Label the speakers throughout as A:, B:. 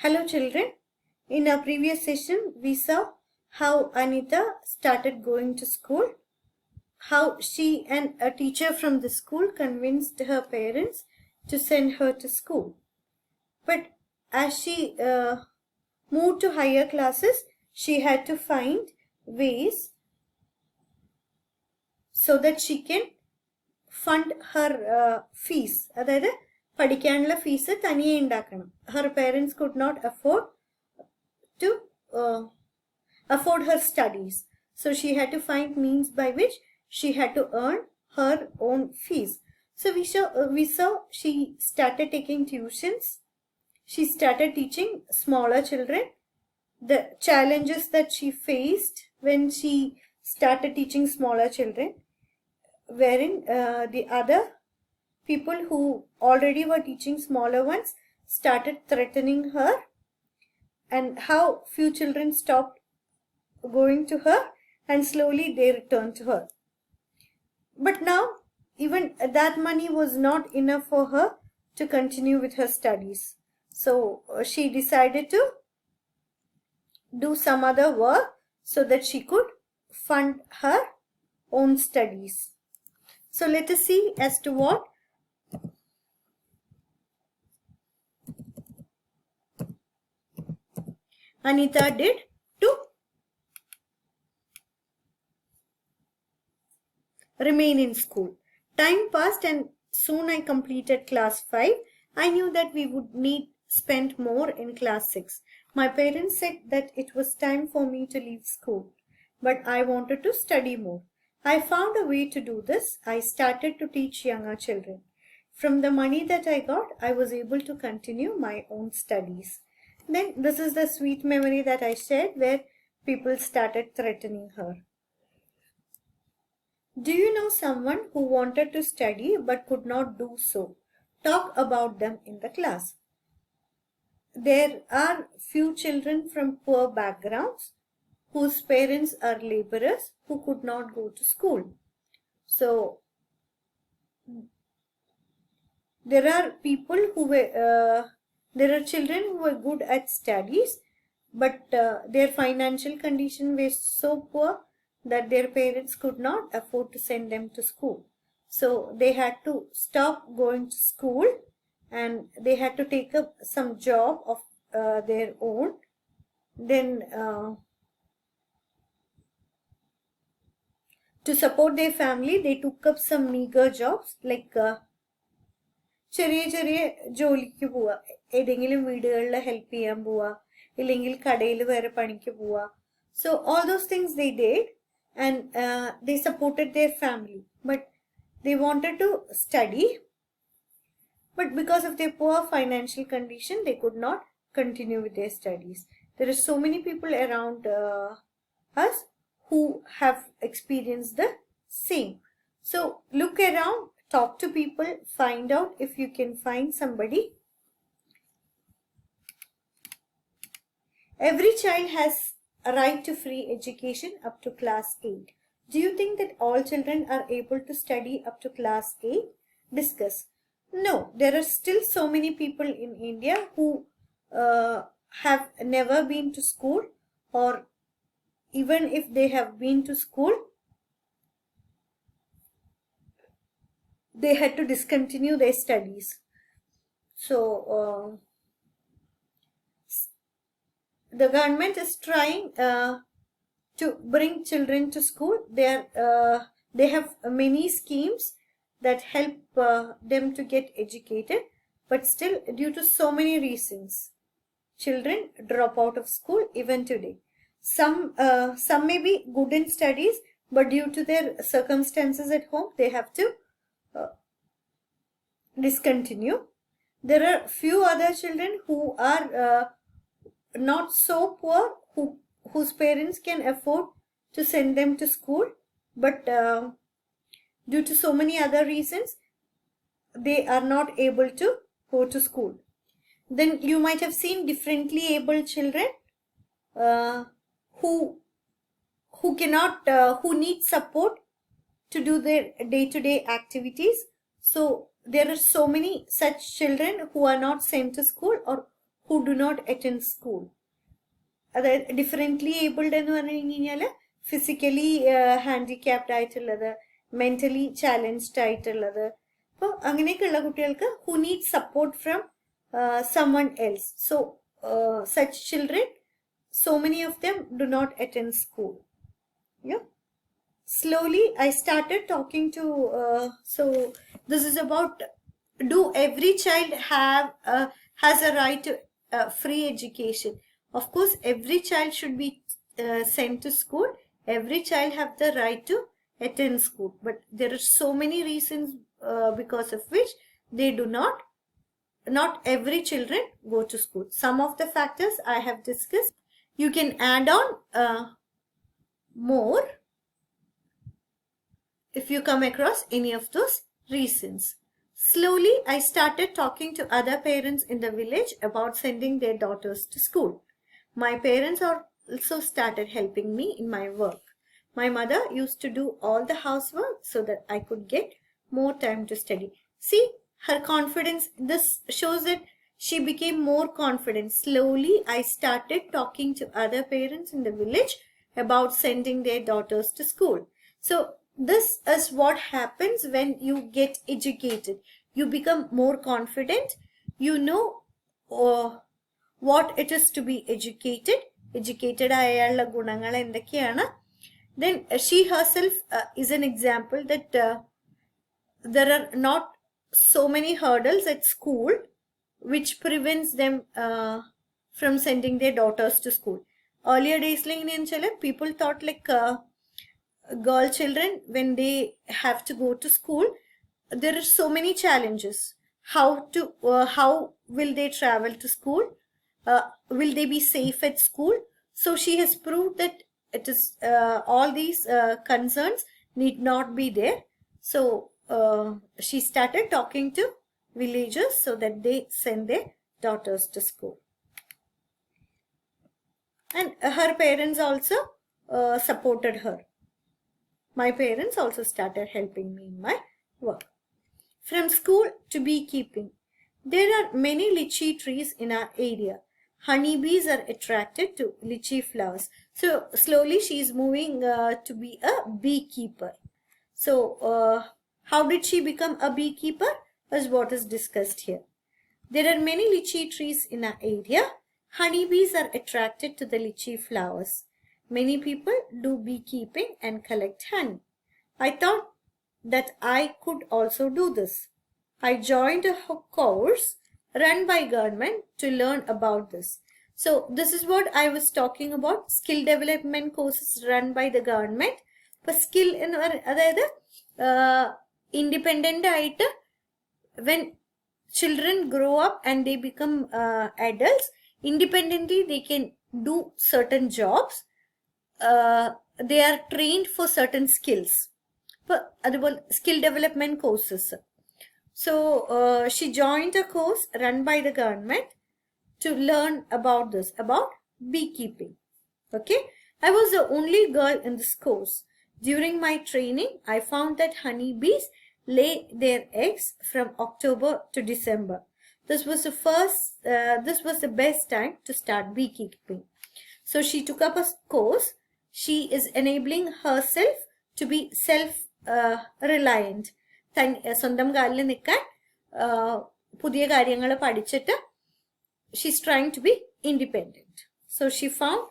A: Hello children, in our previous session we saw how Anita started going to school, how she and a teacher from the school convinced her parents to send her to school. But as she moved to higher classes, she had to find ways so that she can fund her fees. അതായത് പഠിക്കാനുള്ള fees തനിയെ ഉണ്ടാക്കണം. Her parents could not to afford her studies. So she had to find means by which she had to earn her own fees. So we saw she started taking tuitions. She started teaching smaller children. The challenges that she faced when she started teaching smaller children, wherein the other people who already were teaching smaller ones started threatening her, and how few children stopped going to her and slowly they returned to her. But now even that money was not enough for her to continue with her studies. So she decided to do some other work so that she could fund her own studies. So let us see as to what Anita did to remain in school. Time passed and soon I completed class 5. I knew that we would need spend more in class 6. My parents said that it was time for me to leave school, but I wanted to study more. I found a way to do this. I started to teach younger children. From the money that I got, I was able to continue my own studies. Then this is the sweet memory that I shared where people started threatening her. Do you know someone who wanted to study but could not do so? Talk about them in the class. There are few children from poor backgrounds whose parents are laborers who could not go to school. So there are people who were there are children who were good at studies, but their financial condition was so poor that their parents could not afford to send them to school. So they had to stop going to school and they had to take up some job of their own. Then to support their family, they took up some meager jobs like ചെറിയ ചെറിയ ജോലിക്ക് പോവുക, ഏതെങ്കിലും വീടുകളിൽ help ചെയ്യാൻ പോവുക, ഇല്ലെങ്കിൽ കടയിൽ വേറെ പണിക്ക് പോവുക. So all those things they did and they supported their family, but they wanted to study, but because of their poor financial condition they could not continue with their studies. There are so many people around us who have experienced the same. So look around, talk to people, find out if you can find somebody. Every child has a right to free education up to class 8. Do you think that all children are able to study up to class 8? Discuss. No, there are still so many people in India who have never been to school, or even if they have been to school, they had to discontinue their studies. So the government is trying to bring children to school. They have many schemes that help them to get educated, but still due to so many reasons, children drop out of school even today. Some may be good in studies, but due to their circumstances at home, they have to discontinue. There are few other children who are not so poor, whose parents can afford to send them to school, but due to so many other reasons they are not able to go to school. Then you might have seen differently able children who cannot who need support to do their day-to-day activities. So there are so many such children who are not sent to school or who do not attend school. അതായത് differently abled എന്ന് പറഞ്ഞു കഴിഞ്ഞാൽ physically handicapped ആയിട്ടുള്ളത്, mentally challenged ആയിട്ടുള്ളത്. അപ്പോൾ അങ്ങനെയൊക്കെയുള്ള കുട്ടികൾക്ക് who need support from someone else. So such children, so many of them do not attend school. Yeah. Slowly I started talking to so this is about, do every child has a right to free education? Of course every child should be sent to school. Every child have the right to attend school, but there are so many reasons because of which they do not every children go to school. Some of the factors I have discussed. You can add on more if you come across any of those reasons. Slowly I started talking to other parents in the village about sending their daughters to school. My parents also started helping me in my work. My mother used to do all the housework so that I could get more time to study. See her confidence. This shows that she became more confident. Slowly I started talking to other parents in the village about sending their daughters to school. So this is what happens when you get educated. You become more confident. You know what it is to be educated. Educated ayalla gunangal endokkeyana. Then she herself is an example that there are not so many hurdles at school which prevents them from sending their daughters to school. Earlier days people thought like girl children, when they have to go to school, there are so many challenges. How will they travel to school? Will they be safe at school? So she has proved that it is all these concerns need not be there. So she started talking to villagers so that they send their daughters to school. And her parents also supported her. My parents also started helping me in my work. From school to beekeeping. There are many lychee trees in our area. Honeybees are attracted to lychee flowers. So slowly she is moving to be a beekeeper. So how did she become a beekeeper is what is discussed here. There are many lychee trees in our area. Honeybees are attracted to the lychee flowers. Many people do beekeeping and collect honey. I thought that I could also do this. I joined a course run by government to learn about this. So this is what I was talking about, skill development courses run by the government. But skill in adayathu independent aayittu, when children grow up and they become adults, independently they can do certain jobs. They are trained for certain skills. But skill development courses. So she joined a course run by the government to learn about this, about beekeeping. Okay, I was the only girl in this course. During my training, I found that honeybees lay their eggs from October to December. This was the best time to start beekeeping. So she took up a course. She is enabling herself to be self-reliant. സ്വന്തം കാലിൽ നിൽക്കാൻ പുതിയ കാര്യങ്ങൾ പഠിച്ചിട്ട് she's trying to be independent. So she found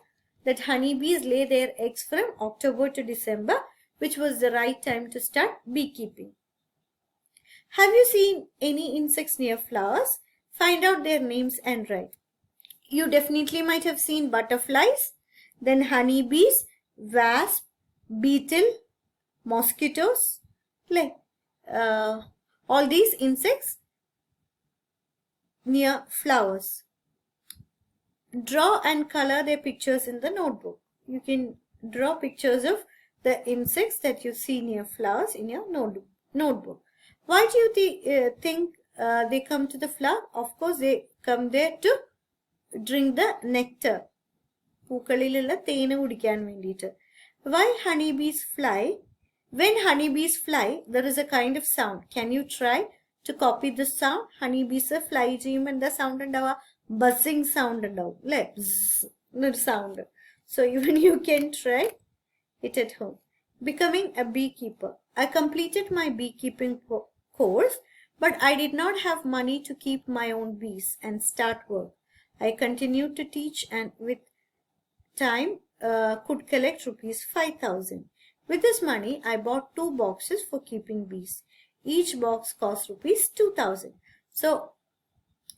A: that honeybees lay their eggs from October to December, which was the right time to start beekeeping. Have you seen any insects near flowers? Find out their names and write. You definitely might have seen butterflies, then honeybees, wasp, beetle, mosquitoes, all these insects near flowers. Draw and color their pictures in the notebook. You can draw pictures of the insects that you see near flowers in your notebook. Why do you think they come to the flower? Of course, they come there to drink the nectar. പൂക്കളിലുള്ള തേന് കുടിക്കാൻ വേണ്ടിയിട്ട്. Why honeybees fly? When honeybees fly, there is a kind of sound. Can you try to copy the sound? Honeybees fly ചെയ്യുമ്പോൾ എന്താ sound ഉണ്ടാവുക? buzzing sound ഉണ്ടാവും അല്ലേ എന്നൊരു sound. So even you can try it at home. Becoming a beekeeper. I completed my beekeeping course, but I did not have money to keep my own bees and start work. I continued to teach and with time could collect rupees 5,000. With this money, I bought 2 boxes for keeping bees. Each box cost rupees 2,000. So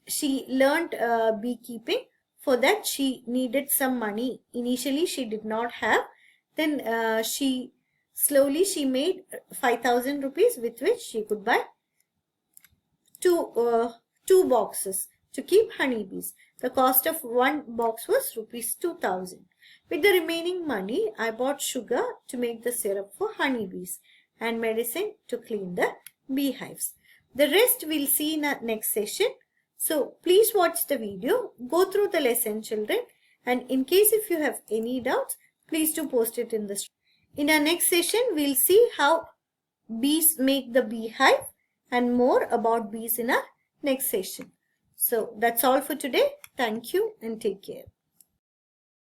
A: she learned beekeeping. For that, she needed some money. Initially, she did not have. Then she made 5,000 rupees, with which she could buy two boxes to keep honeybees. The cost of one box was rupees 2,000. With the remaining money, I bought sugar to make the syrup for honeybees and medicine to clean the beehives. The rest we'll see in our next session. So please watch the video, go through the lesson, children, and in case if you have any doubts, please do post it in the. In our next session, we'll see how bees make the beehive and more about bees in our next session. So that's all for today. Thank you and take care.